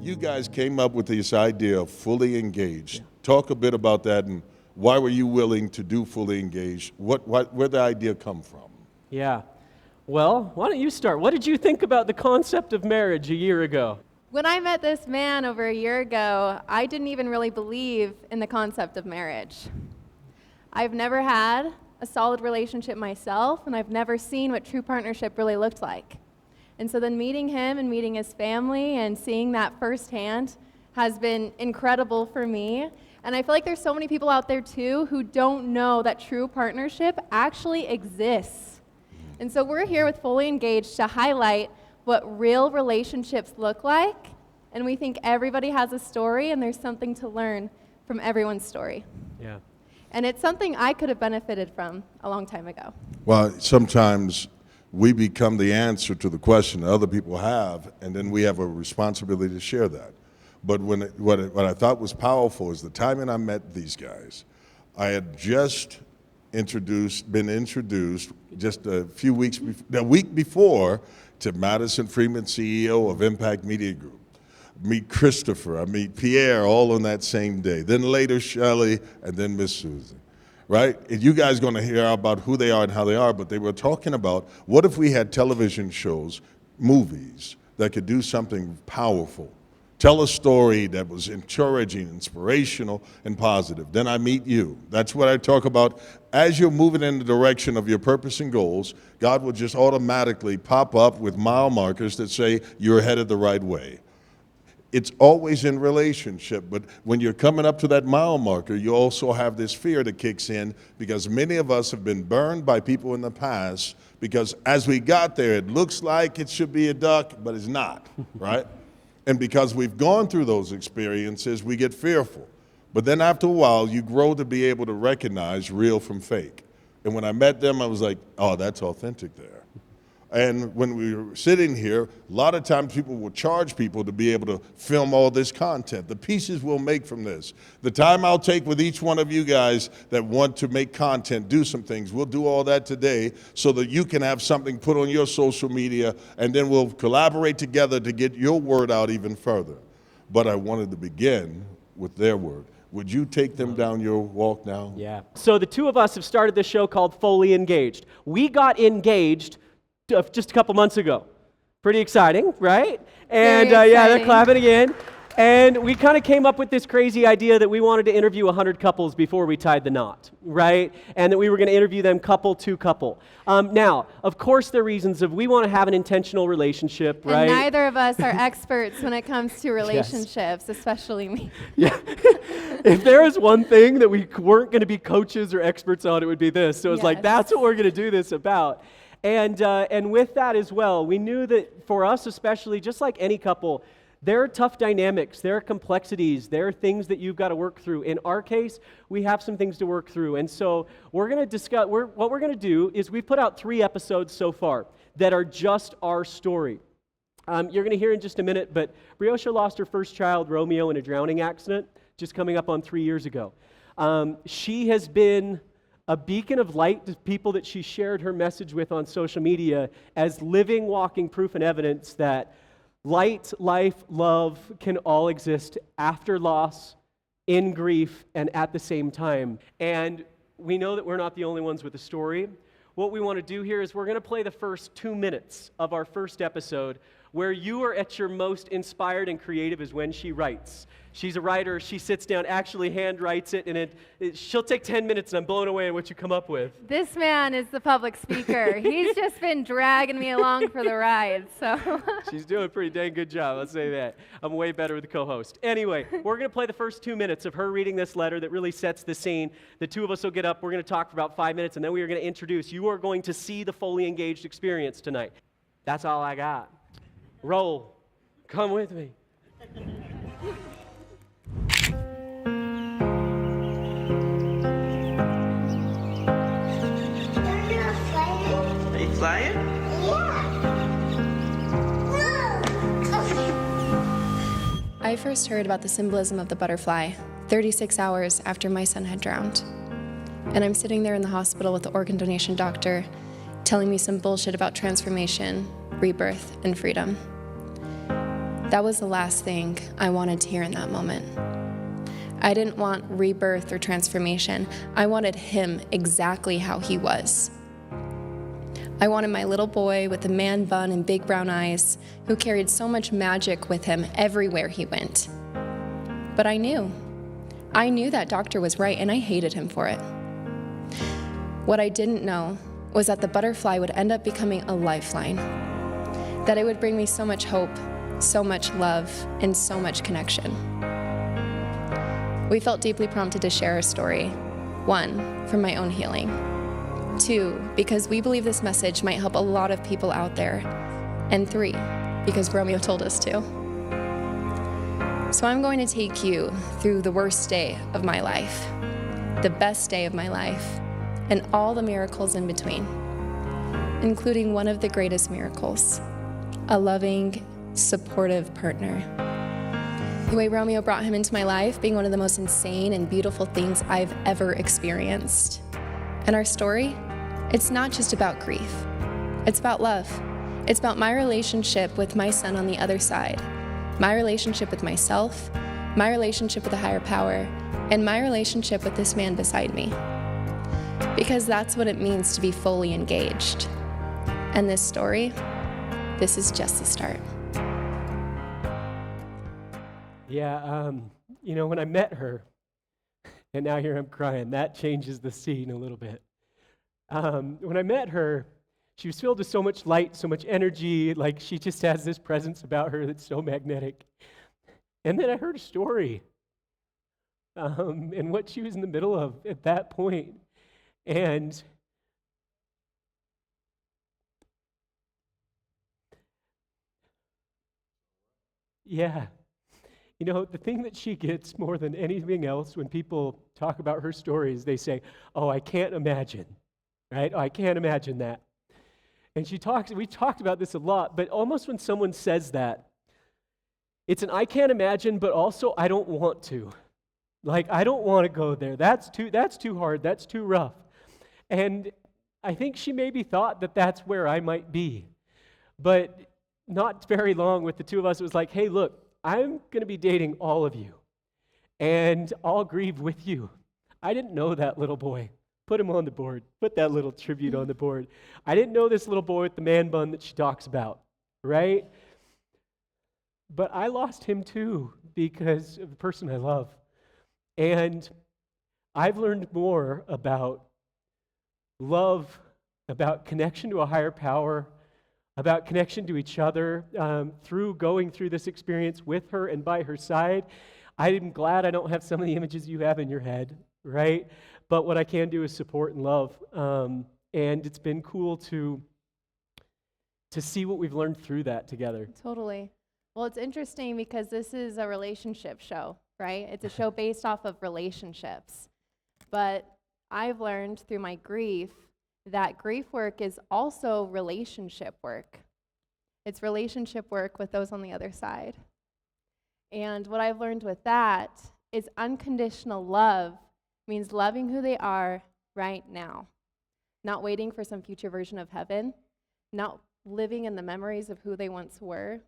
you guys came up with this idea of fully engaged. Talk a bit about that, and why were you willing to do fully engaged? Where'd the idea come from? Yeah. Well, why don't you start? What did you think about the concept of marriage a year ago? When I met this man over a year ago, I didn't even really believe in the concept of marriage. I've never had a solid relationship myself, and I've never seen what true partnership really looked like. And so then meeting him and meeting his family and seeing that firsthand has been incredible for me. And I feel like there's so many people out there too who don't know that true partnership actually exists. And so we're here with Fully Engaged to highlight what real relationships look like, and we think everybody has a story and there's something to learn from everyone's story. Yeah. And it's something I could have benefited from a long time ago. Well, sometimes we become the answer to the question that other people have, and then we have a responsibility to share that. But what I thought was powerful is the time when I met these guys, I had just been introduced just a week before to Madison Freeman, CEO of Impact Media Group. Meet Christopher, I meet Pierre, all on that same day. Then later Shelley, and then Miss Susan, right? And you guys going to hear about who they are and how they are, but they were talking about what if we had television shows, movies, that could do something powerful. Tell a story that was encouraging, inspirational, and positive. Then I meet you. That's what I talk about. As you're moving in the direction of your purpose and goals, God will just automatically pop up with mile markers that say you're headed the right way. It's always in relationship, but when you're coming up to that mile marker, you also have this fear that kicks in because many of us have been burned by people in the past because as we got there, it looks like it should be a duck, but it's not, right? And because we've gone through those experiences, we get fearful. But then after a while, you grow to be able to recognize real from fake. And when I met them, I was like, oh, that's authentic there. And when we were sitting here, a lot of times people will charge people to be able to film all this content. The pieces we'll make from this. The time I'll take with each one of you guys that want to make content, do some things, we'll do all that today so that you can have something put on your social media, and then we'll collaborate together to get your word out even further. But I wanted to begin with their word. Would you take them down your walk now? Yeah. So the two of us have started this show called Fully Engaged. We got engaged just a couple months ago. Pretty exciting, right? And yeah, they're clapping again. And we kind of came up with this crazy idea that we wanted to interview 100 couples before we tied the knot, right? And that we were going to interview them couple to couple. Now, of course, there are reasons of we want to have an intentional relationship, right? And neither of us are experts when it comes to relationships, especially me. Yeah. If there is one thing that we weren't going to be coaches or experts on, it would be this. So it's like, that's what we're going to do this about. And with that as well, we knew that for us especially, just like any couple, there are tough dynamics, there are complexities, there are things that you've got to work through. In our case, we have some things to work through. And so we're going to discuss, what we're going to do is we've put out 3 episodes so far that are just our story. You're going to hear in just a minute, but BrieOcea lost her first child, Romeo, in a drowning accident, just coming up on 3 years ago. She has been a beacon of light to people that she shared her message with on social media as living, walking proof and evidence that light, life, love can all exist after loss, in grief, and at the same time. And we know that we're not the only ones with a story. What we want to do here is we're going to play the first 2 minutes of our first episode where you are at your most inspired and creative is when she writes. She's a writer, she sits down, actually hand writes it, and she'll take 10 minutes and I'm blown away at what you come up with. This man is the public speaker. He's just been dragging me along for the ride, so. She's doing a pretty dang good job, I'll say that. I'm way better with the co-host. Anyway, we're going to play the first 2 minutes of her reading this letter that really sets the scene. The two of us will get up, we're going to talk for about 5 minutes, and then we are going to introduce. You are going to see the Fully Engaged experience tonight. That's all I got. Roll. Come with me. Are you flying? I first heard about the symbolism of the butterfly 36 hours after my son had drowned. And I'm sitting there in the hospital with the organ donation doctor telling me some bullshit about transformation, rebirth, and freedom. That was the last thing I wanted to hear in that moment. I didn't want rebirth or transformation. I wanted him exactly how he was. I wanted my little boy with the man bun and big brown eyes who carried so much magic with him everywhere he went. But I knew that doctor was right, and I hated him for it. What I didn't know was that the butterfly would end up becoming a lifeline, that it would bring me so much hope, so much love, and so much connection. We felt deeply prompted to share our story. 1, for my own healing. 2, because we believe this message might help a lot of people out there. And 3, because Romeo told us to. So I'm going to take you through the worst day of my life, the best day of my life, and all the miracles in between, including one of the greatest miracles, a loving, supportive partner. The way Romeo brought him into my life being one of the most insane and beautiful things I've ever experienced. And our story, it's not just about grief. It's about love. It's about my relationship with my son on the other side, my relationship with myself, my relationship with a higher power, and my relationship with this man beside me. Because that's what it means to be fully engaged. And this story, this is just the start. Yeah, when I met her, and now here I'm crying, that changes the scene a little bit. When I met her, she was filled with so much light, so much energy, like she just has this presence about her that's so magnetic. And then I heard a story, and what she was in the middle of at that point. And yeah, the thing that she gets more than anything else when people talk about her stories, they say, "Oh, I can't imagine," right? "Oh, I can't imagine that." And we talked about this a lot, but almost when someone says that, it's an "I can't imagine," but also "I don't want to." Like, I don't want to go there. That's too hard. That's too rough. And I think she maybe thought that that's where I might be. But not very long with the two of us, it was like, "Hey, look, I'm going to be dating all of you, and I'll grieve with you." I didn't know that little boy. Put him on the board. Put that little tribute on the board. I didn't know this little boy with the man bun that she talks about, right? But I lost him too because of the person I love. And I've learned more about love, about connection to a higher power, about connection to each other through going through this experience with her and by her side. I'm glad I don't have some of the images you have in your head, right? But what I can do is support and love. And it's been cool to see what we've learned through that together. Totally. Well, it's interesting because this is a relationship show, right? It's a show based off of relationships. But I've learned through my grief that grief work is also relationship work. It's relationship work with those on the other side. And what I've learned with that is unconditional love means loving who they are right now, not waiting for some future version of heaven, not living in the memories of who they once were.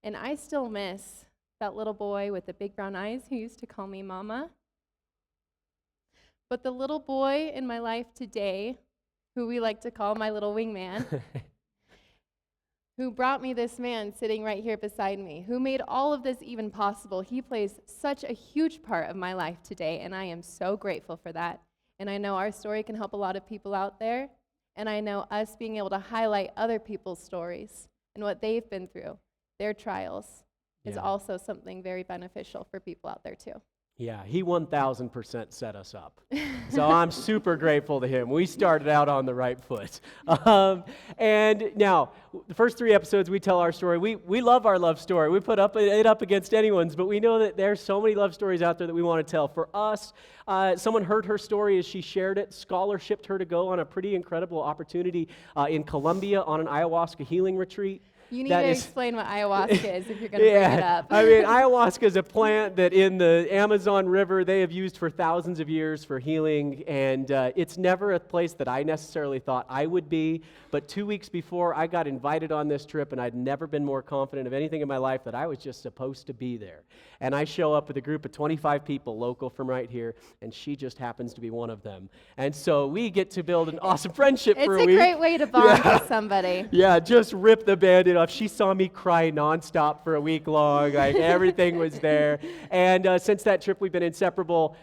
And I still miss that little boy with the big brown eyes who used to call me Mama. But the little boy in my life today, who we like to call my little wingman, who brought me this man sitting right here beside me, who made all of this even possible. He plays such a huge part of my life today, and I am so grateful for that. And I know our story can help a lot of people out there, and I know us being able to highlight other people's stories and what they've been through, their trials, is also something very beneficial for people out there too. Yeah, he 1,000% set us up. So I'm super grateful to him. We started out on the right foot. And now, the first 3 episodes, we tell our story. We love our love story. We put it up against anyone's, but we know that there's so many love stories out there that we want to tell. For us, someone heard her story as she shared it. Scholarshiped her to go on a pretty incredible opportunity in Colombia on an ayahuasca healing retreat. You need that to is- explain what ayahuasca is if you're going to bring it up. I mean, ayahuasca is a plant that in the Amazon River they have used for thousands of years for healing, and it's never a place that I necessarily thought I would be. But 2 weeks before, I got invited on this trip, and I'd never been more confident of anything in my life that I was just supposed to be there. And I show up with a group of 25 people, local from right here, and she just happens to be one of them. And so we get to build an awesome friendship for a week. It's a great way to bond with somebody. Yeah, just rip the Band-Aid off. She saw me cry nonstop for a week long. Like, everything was there. And since that trip, we've been inseparable.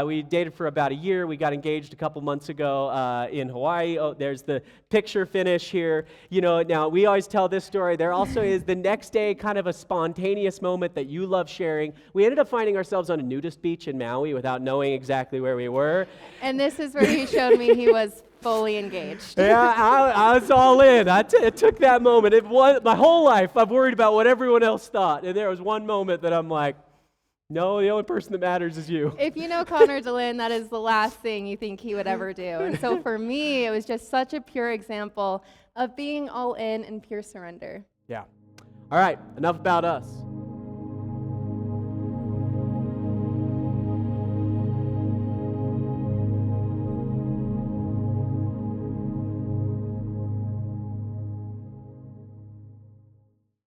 We dated for about a year. We got engaged a couple months ago in Hawaii. Oh, there's the picture finish here. You know, now we always tell this story. There also is the next day kind of a spontaneous moment that you love sharing. We ended up finding ourselves on a nudist beach in Maui without knowing exactly where we were. And this is where he showed me he was fully engaged. Yeah, I was all in. It took that moment. My whole life, I've worried about what everyone else thought. And there was one moment that I'm like, no, the only person that matters is you. If you know Connor DeLynn, that is the last thing you think he would ever do. And so for me, it was just such a pure example of being all in and pure surrender. Yeah. All right, enough about us.